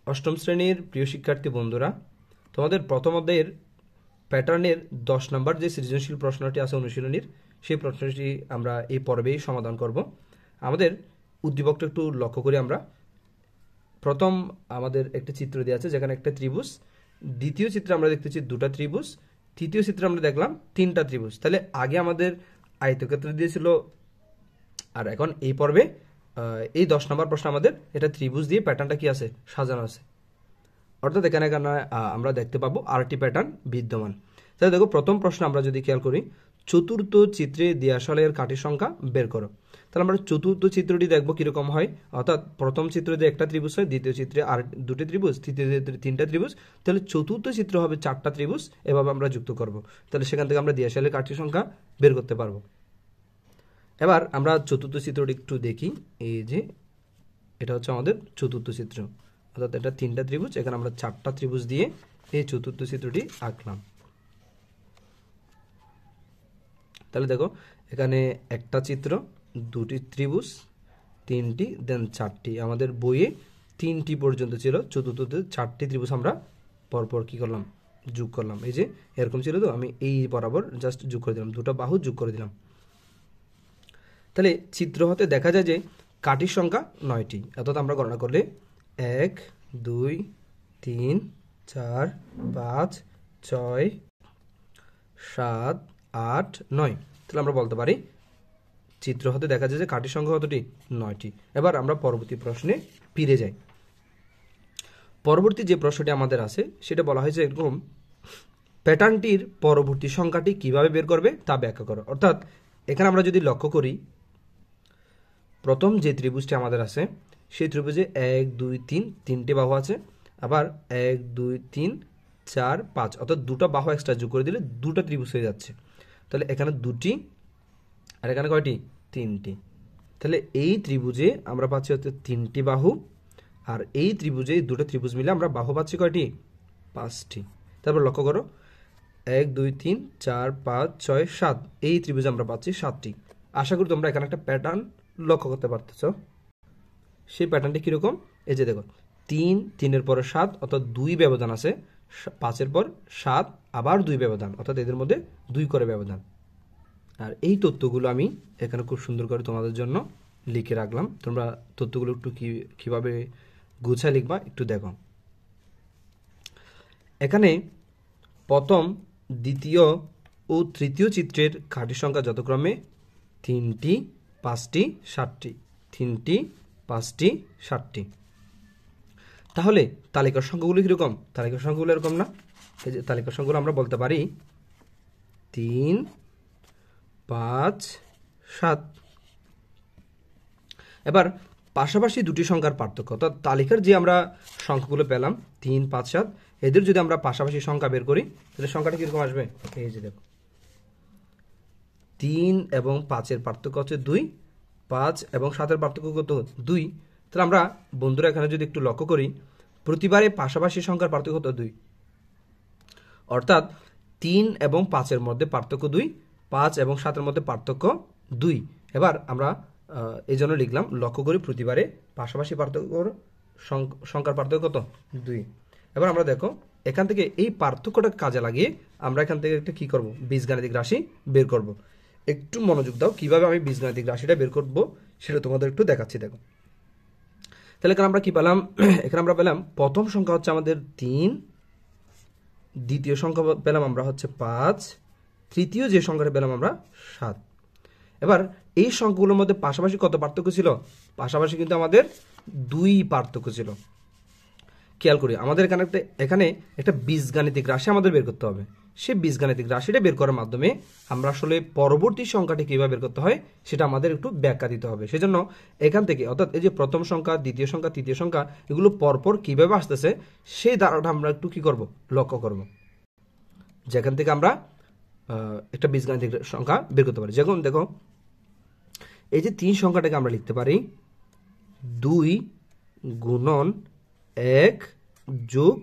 অষ্টম শ্রেণীর প্রিয় শিক্ষার্থী বন্ধুরা, তোমাদের প্রথম অধ্যায়ের প্যাটার্নের 10 নম্বর যে সৃজনশীল প্রশ্নটি আছে অনুশীলনীর, সেই প্রশ্নটি আমরা এই পর্বেই সমাধান করব। আমাদের উদ্দীপকটা একটু লক্ষ্য করি। আমরা প্রথম আমাদের একটা চিত্র দেওয়া আছে যেখানে একটা ত্রিভুজ, দ্বিতীয় চিত্রে আমরা দেখতেছি দুটা ত্রিভুজ, তৃতীয় চিত্রে আমরা দেখলাম তিনটা ত্রিভুজ। তাহলে আগে আমাদের আয়তক্ষেত্র দিয়েছিল, আর এখন এই পর্বে এই 10 নম্বর প্রশ্ন আমাদের এটা ত্রিভুজ দিয়ে প্যাটার্নটা কি আছে সাজানো আছে। অর্থাৎ এখানে আমরা দেখতে পাবো আরটি প্যাটার্ন বিদ্যমান। তাহলে দেখো প্রথম প্রশ্ন আমরা যদি খেয়াল করি, চতুর্থ চিত্রে দিয়াশালের কাঠির সংখ্যা বের করো। তাহলে আমরা চতুর্থ চিত্রটি দেখবো কিরকম হয়। অর্থাৎ প্রথম চিত্রে যে একটা ত্রিভুজ হয়, দ্বিতীয় চিত্রে আর দুটি ত্রিভুজ, তৃতীয় চিত্রে তিনটা ত্রিভুজ, তাহলে চতুর্থ চিত্র হবে 4টা ত্রিভুজ। এভাবে আমরা যুক্ত করব। তাহলে সেখান থেকে আমরা দিয়াশালের কাঠির সংখ্যা বের করতে পারবো। এবার আমরা চতুর্থ চিত্রটি একটু দেখি। এই যে এটা হচ্ছে আমাদের চতুর্থ চিত্র, অর্থাৎ এটা 3টা ত্রিভুজ, এখানে আমরা 4টা ত্রিভুজ দিয়ে এই চতুর্থ চিত্রটি আঁকলাম। তাহলে দেখো এখানে একটা চিত্র, দুটি ত্রিভুজ, তিনটি, দেন 4টি। আমাদের বইয়ে 3টি পর্যন্ত ছিল, চতুর্থতে 4টি ত্রিভুজ আমরা পরপর কি করলাম, যোগ করলাম। এই যে এরকম ছিল, তো আমি এই বরাবর জাস্ট যোগ করে দিলাম, দুটো বাহু যোগ করে দিলাম। তাহলে চিত্র হতে দেখা যায় যে কাঠির সংখ্যা 9টি। অর্থাৎ আমরা গণনা করলে 1 2 3 4 5 6 7 8 9। তাহলে আমরা বলতে পারি চিত্র হতে দেখা যায় যে কাঠির সংখ্যা কতটি, 9টি। এবার আমরা পরবর্তী প্রশ্নে ফিরে যাই। পরবর্তী যে প্রশ্নটি আমাদের আছে সেটা বলা হয়েছে এরকম, প্যাটার্নটির পরবর্তী সংখ্যাটি কিভাবে বের করবে তা ব্যাখ্যা করো। অর্থাৎ এখানে আমরা যদি লক্ষ্য করি, প্রথম যে ত্রিভুজটি আমাদের আছে সেই ত্রিভুজে 1 2 3 তিনটে বাহু আছে, আবার 1 2 3 4 5, অর্থাৎ দুটো বাহু এক্সট্রা যোগ করে দিলে দুটো ত্রিভুজ হয়ে যাচ্ছে। তাহলে এখানে দুটি আর এখানে কয়টি, 3টি। তাহলে এই ত্রিভুজে আমরা পাচ্ছি হচ্ছে 3টি বাহু, আর এই ত্রিভুজে দুটো ত্রিভুজ মিলে আমরা বাহু পাচ্ছি কয়টি, 5টি। তারপর লক্ষ্য করো 1 2 3 4 5 6 7, এই ত্রিভুজে আমরা পাচ্ছি 7টি। আশা করি তোমরা এখানে একটা প্যাটার্ন লক্ষ্য করতে পারতেছ। সেই প্যাটার্নটি কীরকম, এই যে দেখো 3 3-এর পরে 7, অর্থাৎ 2 ব্যবধান আছে, 5-এর পর 7 আবার 2 ব্যবধান, অর্থাৎ এদের মধ্যে 2 করে ব্যবধান। আর এই তথ্যগুলো আমি এখানে খুব সুন্দর করে তোমাদের জন্য লিখে রাখলাম। তোমরা তথ্যগুলো একটু কীভাবে গুছায় লিখবা একটু দেখো। এখানে প্রথম, দ্বিতীয় ও তৃতীয় চিত্রের কাঠির সংখ্যা যথাক্রমে 3টি 5টি 7টি, 3টি 5টি 7টি। তাহলে তালিকার সংখ্যাগুলো কীরকম, তালিকার সংখ্যাগুলো এরকম না। এই যে তালিকার সংখ্যাগুলো আমরা বলতে পারি 3 5 7। এবার পাশাপাশি দুটি সংখ্যার পার্থক্য, অর্থাৎ তালিকার যে আমরা সংখ্যাগুলো পেলাম 3 5 7, এদের যদি আমরা পাশাপাশি সংখ্যা বের করি তাহলে সংখ্যাটা কীরকম আসবে। এই যে দেখো 3 এবং 5-এর পার্থক্য হচ্ছে 2, 5 এবং 7-এর পার্থক্য কত, 2। তাহলে আমরা বন্ধুরা এখানে যদি একটু লক্ষ্য করি, প্রতিবারে পাশাপাশি সংখ্যার পার্থক্য কত, 2। অর্থাৎ 3 এবং 5-এর মধ্যে পার্থক্য 2, 5 এবং 7-এর মধ্যে পার্থক্য 2। এবার আমরা এই জন্য লিখলাম, লক্ষ্য করি প্রতিবারে পাশাপাশি সংখ্যার পার্থক্য কত, 2। এবার আমরা দেখো এখান থেকে এই পার্থক্যটা কাজে লাগিয়ে আমরা এখান থেকে একটা কী করব, বীজগাণিতিক রাশি বের করব। একটু মনোযোগ দাও, কিভাবে আমি বীজগাণিতিক রাশিটা বের করব সেটা তোমাদের একটু দেখাচ্ছি। দেখো তাহলে এখানে আমরা কি পেলাম, এখানে আমরা পেলাম প্রথম সংখ্যা হচ্ছে আমাদের 3, দ্বিতীয় সংখ্যা পেলাম আমরা হচ্ছে 5, তৃতীয় যে সংখ্যাটা পেলাম আমরা 7। এবার এই সংখ্যাগুলোর মধ্যে পাশাপাশি কত পার্থক্য ছিল, পাশাপাশি কিন্তু আমাদের 2 পার্থক্য ছিল। খেয়াল করি আমাদের এখানে একটা বীজগাণিতিক রাশি আমাদের বের করতে হবে। সেই বীজগাণিতিক রাশিটা বের করার মাধ্যমে আমরা আসলে পরবর্তী সংখ্যাটি কীভাবে বের করতে হয় সেটা আমাদের একটু ব্যাখ্যা দিতে হবে। সেজন্য এখান থেকে, অর্থাৎ এই যে প্রথম সংখ্যা, দ্বিতীয় সংখ্যা, তৃতীয় সংখ্যা, এগুলো পরপর কীভাবে আসতেছে সেই ধারণাটা আমরা একটু কী করব, লক্ষ্য করব, যেখান থেকে আমরা একটা বীজগাণিতিক সংখ্যা বের করতে পারি। যেমন দেখো এই যে 3 সংখ্যাটাকে আমরা লিখতে পারি 2 গুণন 1 যোগ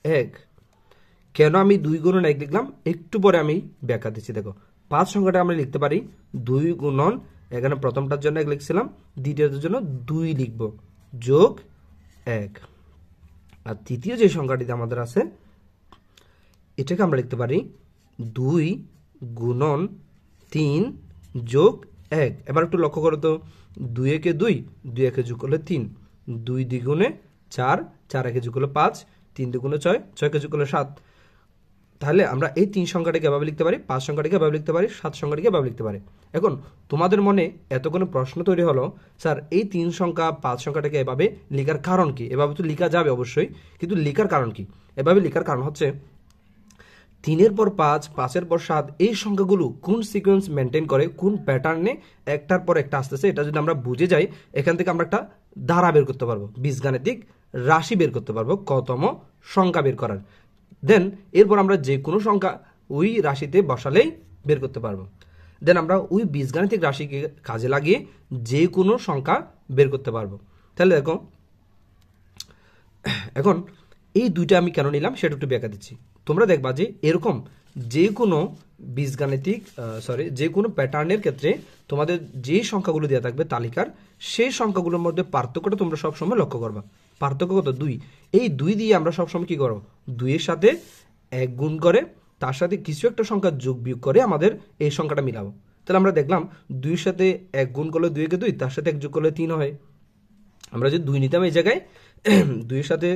1। কেন আমি 2 গুণন 1 লিখলাম একটু পরে আমি ব্যাখ্যা দিচ্ছি। দেখো 5 সংখ্যাটা আমরা লিখতে পারি 2 গুণন, এখানে প্রথমটার জন্য 1 লিখছিলাম, দ্বিতীয়টার জন্য 2 লিখব, যোগ 1। আর তৃতীয় যে সংখ্যাটিতে আমাদের আছে এটাকে আমরা লিখতে পারি 2 গুণন 3 যোগ 1। এবার একটু লক্ষ্য করো তো, 2 একে 2, 2 একে যোগ করলে 3, 2 দ্বিগুণে 4, 4 একে যোগ করলে 5, 3 দুগুণে 6, 6 কে যোগ করলে 7। তাহলে আমরা এই 3 সংখ্যাটিকে এভাবে লিখতে পারি, 5 সংখ্যাটিকে এভাবে লিখতে পারি, 7 সংখ্যাটিকে এভাবে লিখতে পারি। এখন তোমাদের মনে এত কোনো প্রশ্ন তৈরি হলো, স্যার এই 3 সংখ্যা 5 সংখ্যাটাকে এভাবে লেখার কারণ কি? এভাবে তো লেখা যাবে অবশ্যই, কিন্তু লেখার কারণ কি? এভাবে লেখার কারণ হচ্ছে 3-এর পর 5, 5-এর পর 7 এই সংখ্যাগুলো কোন সিকোয়েন্স মেনটেন করে, কোন প্যাটার্নে একটার পর একটা আসতেছে, এটা যদি আমরা বুঝে যাই এখান থেকে আমরা একটা ধারা বের করতে পারবো, বীজগাণিতিক রাশি বের করতে পারবো কতম সংখ্যা বের করার। দেন এরপর আমরা যে কোনো সংখ্যা ওই রাশিতে বসালেই বের করতে পারবো। দেন আমরা ওই বীজগাণিতিক রাশিকে কাজে লাগিয়ে যে কোনো সংখ্যা বের করতে পারবো। তাহলে দেখো এখন এই দুইটা আমি কেন নিলাম সেটা একটু ব্যাখ্যা দিচ্ছি। তোমরা দেখবা যে এরকম যে কোনো বীজগাণিতিক যে কোনো প্যাটার্নের ক্ষেত্রে তোমাদের যে সংখ্যাগুলো দেওয়া থাকবে তালিকার, সেই সংখ্যাগুলোর মধ্যে পার্থক্যটা তোমরা সবসময় লক্ষ্য করবা। পার্থক্য কত? 2। এই 2 দিয়ে আমরা সবসময় কি করবো? 2 এর সাথে 1 গুণ করে তার সাথে কিছু একটা সংখ্যা যোগ বিয়োগ করে আমাদের এই সংখ্যাটা মিলাবো। তাহলে আমরা দেখলাম 2 এর সাথে 1 গুণ করলে 2 একে 2, তার সাথে 1 যোগ করলে 3 হয়। আমরা যদি 2 নিতাম এই জায়গায় 2 এর সাথে,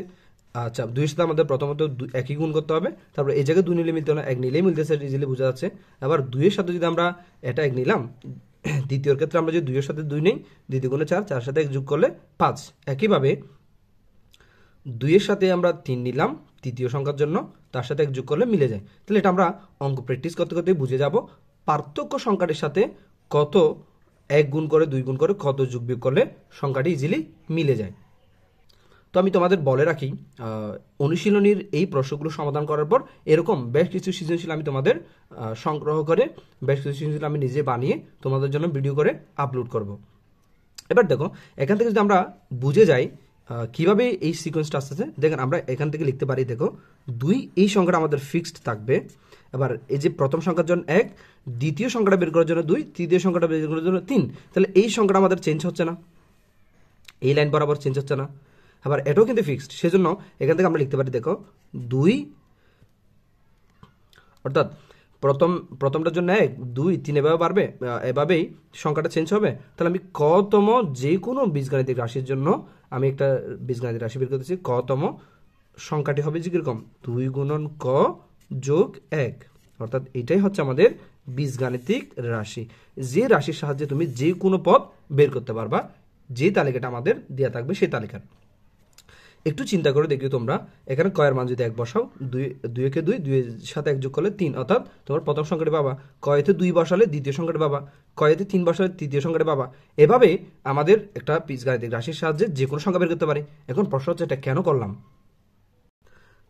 আচ্ছা 2 এর সাথে আমাদের প্রথমত একই গুণ করতে হবে, তারপর এই জায়গায় 2 নিলে মিলতে না, 1 নিলেই মিলতেছে, ইজিলি বোঝা যাচ্ছে। আবার 2 এর সাথে যদি আমরা এটা 1 নিলাম, দ্বিতীয় ক্ষেত্রে আমরা যদি 2 এর সাথে 2 নেই, 2 গুণে 4, 4 সাথে 1 যোগ করলে 5। একইভাবে 2 এর সাথে আমরা 3 নিলাম তৃতীয় সংখ্যার জন্য, তার সাথে 1 যোগ করলে মিলে যায়। তাহলে এটা আমরা অঙ্ক প্র্যাকটিস করতে করতে বুঝে যাব পার্থক্য সংখ্যাটির সাথে কত 1 গুণ করে 2 গুণ করে কত যোগ বিয়োগ করলে সংখ্যাটি ইজিলি মিলে যায়। তো আমি তোমাদের বলে রাখি, অনুশীলনীর এই প্রশ্নগুলো সমাধান করার পর এরকম বেশ কিছু সৃজনশীল আমি তোমাদের সংগ্রহ করে বেশ কিছু সৃজনশীল আমি নিজে বানিয়ে তোমাদের জন্য ভিডিও করে আপলোড করব। এবার দেখো এখান থেকে যদি আমরা বুঝে যাই কিভাবে এই সিকোয়েন্সটা আসতেছে, দেখেন আমরা এখান থেকে লিখতে পারি, দেখো 2 এই সংখ্যাটা আমাদের ফিক্সড থাকবে। এবার এই যে প্রথম সংখ্যার জন্য 1, দ্বিতীয় সংখ্যাটা বের করার জন্য 2, তৃতীয় সংখ্যাটা বের করার জন্য 3। তাহলে এই সংখ্যাটা আমাদের চেঞ্জ হচ্ছে না, এই লাইন বরাবর চেঞ্জ হচ্ছে না। আবার এটাও কিন্তু ফিক্সড, সেজন্য এখান থেকে আমরা লিখতে পারি, দেখো 2 অর্থাৎ প্রথমটার জন্য 1, 2, 3 এভাবে বাড়বে, এভাবেই সংখ্যাটা চেঞ্জ হবে। তাহলে আমি কতম যে কোনো বীজগাণিতিক রাশির জন্য আমি একটা বীজগাণিতিক রাশি বের করতেছি, কতম সংখ্যাটি হবে যে কিরকম 2 গুণন ক যোগ 1, অর্থাৎ এটাই হচ্ছে আমাদের বীজগাণিতিক রাশি, যে রাশির সাহায্যে তুমি যে কোনো পদ বের করতে পারবা, যে তালিকাটা আমাদের দেওয়া থাকবে সেই তালিকার। একটু চিন্তা করে দেখি তোমরা, এখানে কয়ের মান যদি 1 বসাও, 2 একে 2, 2 এর সাথে 1 যোগ করলে 3, অর্থাৎ তোমার প্রথম সংখ্যাটি পাবা। কয়েতে 2 বসালে দ্বিতীয় সংখ্যাটি পাবা, কয়েতে 3 বসালে তৃতীয় সংখ্যাটি পাবা। এভাবে আমাদের একটা বীজগাণিতিক রাশির সাহায্যে যে কোনো সংখ্যা বের করতে পারি। এখন প্রশ্ন হচ্ছে এটা কেন করলাম?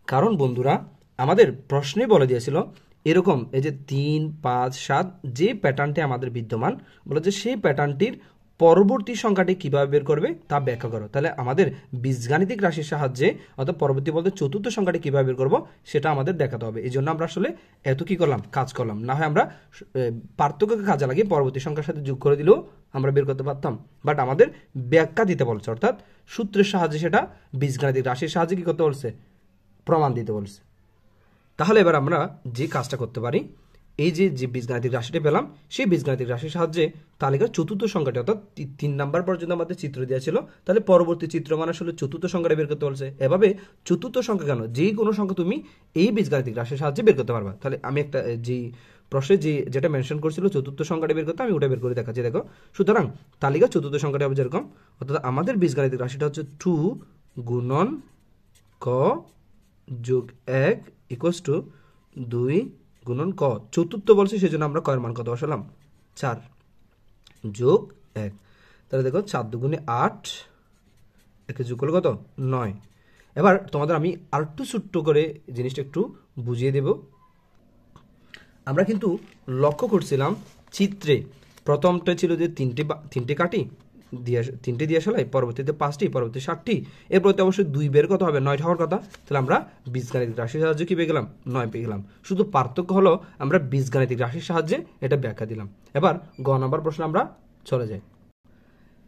কারণ বন্ধুরা আমাদের প্রশ্নে বলে দিয়েছিল এরকম এই যে 3, 5, 7 যে প্যাটার্নটি আমাদের বিদ্যমান, বলে যে সেই প্যাটার্নটির পরবর্তী সংখ্যাটি কিভাবে বের করবে তা ব্যাখ্যা করো। তাহলে আমাদের বীজগাণিতিক রাশির সাহায্যে অর্থাৎ পরবর্তী বলতে চতুর্থ সংখ্যাটি কিভাবে বের করব সেটা আমাদের দেখাতে হবে। এই জন্য আমরা আসলে এত কি করলাম, কাজ করলাম। না হয় আমরা পার্থক্যকে কাজে লাগিয়ে পরবর্তী সংখ্যার সাথে যোগ করে দিলেও আমরা বের করতে পারতাম, বাট আমাদের ব্যাখ্যা দিতে বলছে, অর্থাৎ সূত্রের সাহায্যে সেটা বীজগাণিতিক রাশির সাহায্যে কি করতে বলছে, প্রমাণ দিতে বলছে। তাহলে এবার আমরা যে কাজটা করতে পারি, এই যে বীজগাণিতিক রাশিটা পেলাম সেই বীজগাণিতিক রাশির সাহায্যে তালিকার চতুর্থ সংখ্যাটি অর্থাৎ 3 নাম্বার পর্যন্ত আমাদের চিত্র দেওয়া ছিল, তাহলে পরবর্তী চিত্র মানে আসলে চতুর্থ সংখ্যাটা বের করতে বলছে। এভাবে চতুর্থ সংখ্যা কেন, যে কোনো সংখ্যা তুমি এই বীজগাণিতিক রাশির সাহায্যে বের করতে পারবা। তাহলে আমি একটা যে প্রশ্নে যেটা মেনশন করছিল চতুর্থ সংখ্যাটা বের করতে, আমি ওটা বের করে দেখাচ্ছি। দেখো সুতরাং তালিকা চতুর্থ সংখ্যাটা হবে যেরকম, অর্থাৎ আমাদের বীজগাণিতিক রাশিটা হচ্ছে 2 গুণন ক যোগ 1 ইকুয়ালস টু 2 গুণন ক। চতুর্থ বলছে সেই জন্য আমরা কয়ের মান কত বসালাম, 4 যোগ 1। তাহলে দেখো 4 দুগুণে 8, একে যোগ করলে কত 9। এবার তোমাদের আমি আরেকটু ছোট্ট করে জিনিসটা একটু বুঝিয়ে দেব। আমরা কিন্তু লক্ষ্য করছিলাম চিত্রে প্রথমটা ছিল যে তিনটে কাটি দিয়ে 3টে দিয়ে আসলে পরবর্তীতে 5টি, পরবর্তী 7টি, এরপরে অবশ্যই 2 বের কত হবে, 9 হওয়ার কথা। তাহলে আমরা বীজগাণিতিক রাশির সাহায্যে কি পেয়ে গেলাম, 9 পেয়ে গেলাম। শুধু পার্থক্য হলো আমরা বীজগাণিতিক রাশির সাহায্যে এটা ব্যাখ্যা দিলাম। এবার গ নাম্বার প্রশ্নে আমরা চলে যাই।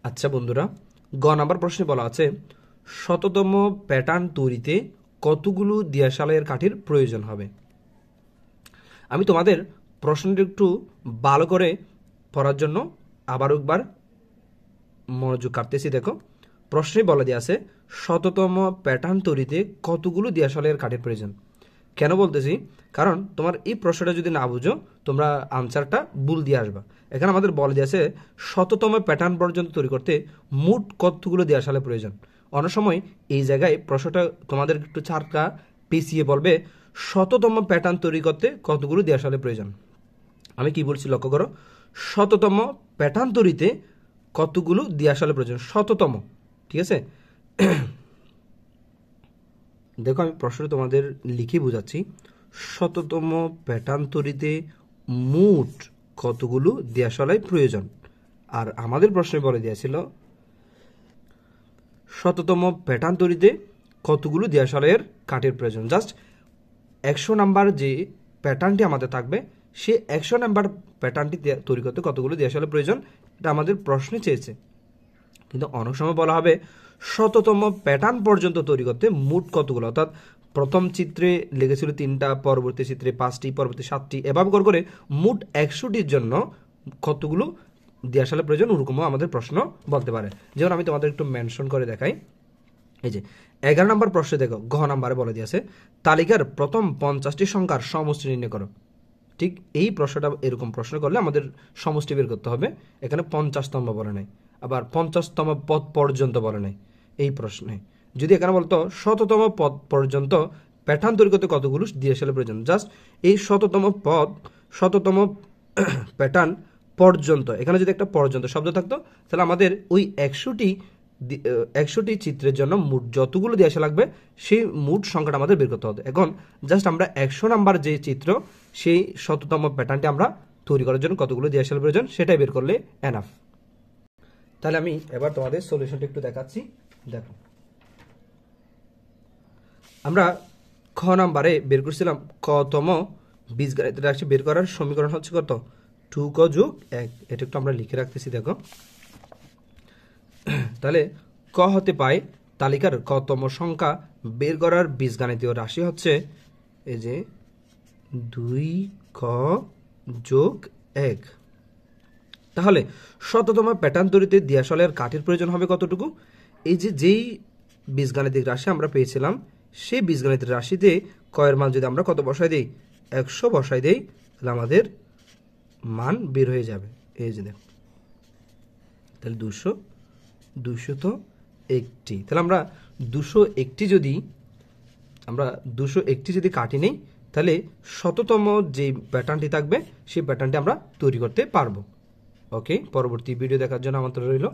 আচ্ছা বন্ধুরা, গ নাম্বার প্রশ্নে বলা আছে শততম প্যাটার্ন তৈরিতে কতগুলো দিয়াশালের কাঠির প্রয়োজন হবে? আমি তোমাদের প্রশ্নটি একটু ভালো করে পড়ার জন্য আবারও একবার মনোযোগ কাটতেছি। দেখো, প্রশ্নে বলে দিয়ে আছে শততম প্যাটার্ন তৈরিতে কতগুলো দিয়াশালের কাঠের প্রয়োজন। কেন বলতেছি? কারণ তোমার এই প্রশ্নটা যদি না বুঝো তোমরা আনসারটা ভুল দিয়ে আসবা। এখানে আমাদের বলে দিয়েছে শততম প্যাটার্ন পর্যন্ত তৈরি করতে মোট কতগুলো দিয়াশালের প্রয়োজন। অনেক সময় এই জায়গায় প্রশ্নটা তোমাদের একটু চারটা পিছিয়ে বলবে শততম প্যাটার্ন তৈরি করতে কতগুলো দিয়াশালের প্রয়োজন। আমি কি বলছি লক্ষ্য করো, শততম প্যাটার্ন তৈরিতে কতগুলো দিয়াশালের প্রয়োজন, শততম। ঠিক আছে, দেখো আমি প্রশ্নটা তোমাদের লিখে বোঝাচ্ছি। শততম প্যাটার্ন তৈরিতে মোট কতগুলো দিয়াশালের প্রয়োজন। আর আমাদের প্রশ্নে বলে দিয়েছিল শততম প্যাটার্ন তৈরিতে কতগুলো দিয়াশালের কাঠের প্রয়োজন। জাস্ট 100 নাম্বার যে প্যাটার্নটি আমাদের থাকবে সে 100 নাম্বার প্যাটার্নটি তৈরি করতে কতগুলো দিয়াশালের প্রয়োজন, এটা আমাদের প্রশ্নে চেয়েছে। কিন্তু অনেক সময় বলা হবে শততম প্যাটার্ন পর্যন্ত তৈরি করতে মোট কতগুলো, অর্থাৎ প্রথম চিত্রে লেগেছিল 3টা, পরবর্তী চিত্রে 5টি, পরবর্তী 7টি, এভাবে করে মোট 100টির জন্য কতগুলো দিয়াশালের প্রয়োজন, ওরকমও আমাদের প্রশ্ন বলতে পারে। যেমন আমি তোমাদের একটু মেনশন করে দেখাই। এই যে 11 নম্বর প্রশ্নে দেখো, ঘ নাম্বারে বলে দিয়েছে তালিকার প্রথম 50টি সংখ্যার সমষ্টি নির্ণয় করো। ঠিক এই প্রশ্নটা এরকম প্রশ্ন করলে আমাদের সমষ্টি বের করতে হবে। এখানে 50তম বলে নাই, আবার 50তম পদ পর্যন্ত বলে নাই এই প্রশ্নে। যদি এখানে বলতো শততম পদ পর্যন্ত প্যাটার্ন তৈরি করতে কতগুলো দিয়াশালের প্রয়োজন, জাস্ট এই শততম পদ, শততম প্যাটার্ন পর্যন্ত, এখানে যদি একটা পর্যন্ত শব্দ থাকতো তাহলে আমাদের ওই 100টি চিত্রের জন্য মোট যতগুলো দিয়াশাল লাগবে সেই মোট সংখ্যাটা আমাদের বের করতে হবে। এখন জাস্ট আমরা 100 নাম্বার যে চিত্র সেই শততম প্যাটার্নটি আমরা তৈরি করার জন্য কতগুলো দিয়াশাল প্রয়োজন সেটাই বের করলে এনাফ। তাহলে আমি এবার তোমাদের সলিউশনটা একটু দেখাচ্ছি। দেখো, আমরা খ নাম্বারে বের করছিলাম কতম বীজগণিত রাশি বের করার সমীকরণ হচ্ছে কত, 2ক যোগ 1। এটা একটু আমরা লিখে রাখতেছি। দেখো, তাহলে ক হতে পাই তালিকার কতম সংখ্যা বের করার বীজগাণিতীয় রাশি হচ্ছে এই যে 2ক যোগ 1। তাহলে শততম প্যাটার্ন তৈরিতে দিয়াশালের কাঠের প্রয়োজন হবে কতটুকু? এই যে যেই বীজগাণিতিক রাশি আমরা পেয়েছিলাম সেই বীজগাণিতিক রাশিতে কয়ের মান যদি আমরা কত বসাই দিই, 100 বসাই দেই, তাহলে আমাদের মান বের হয়ে যাবে। এই যে দেখো, তাহলে 201টি। তাহলে আমরা 201টি যদি কাটি নেই তাহলে শততম যে প্যাটার্নটি থাকবে সেই প্যাটার্নটি আমরা তৈরি করতে পারবো। ওকে, পরবর্তী ভিডিও দেখার জন্য আমন্ত্রণ রইল।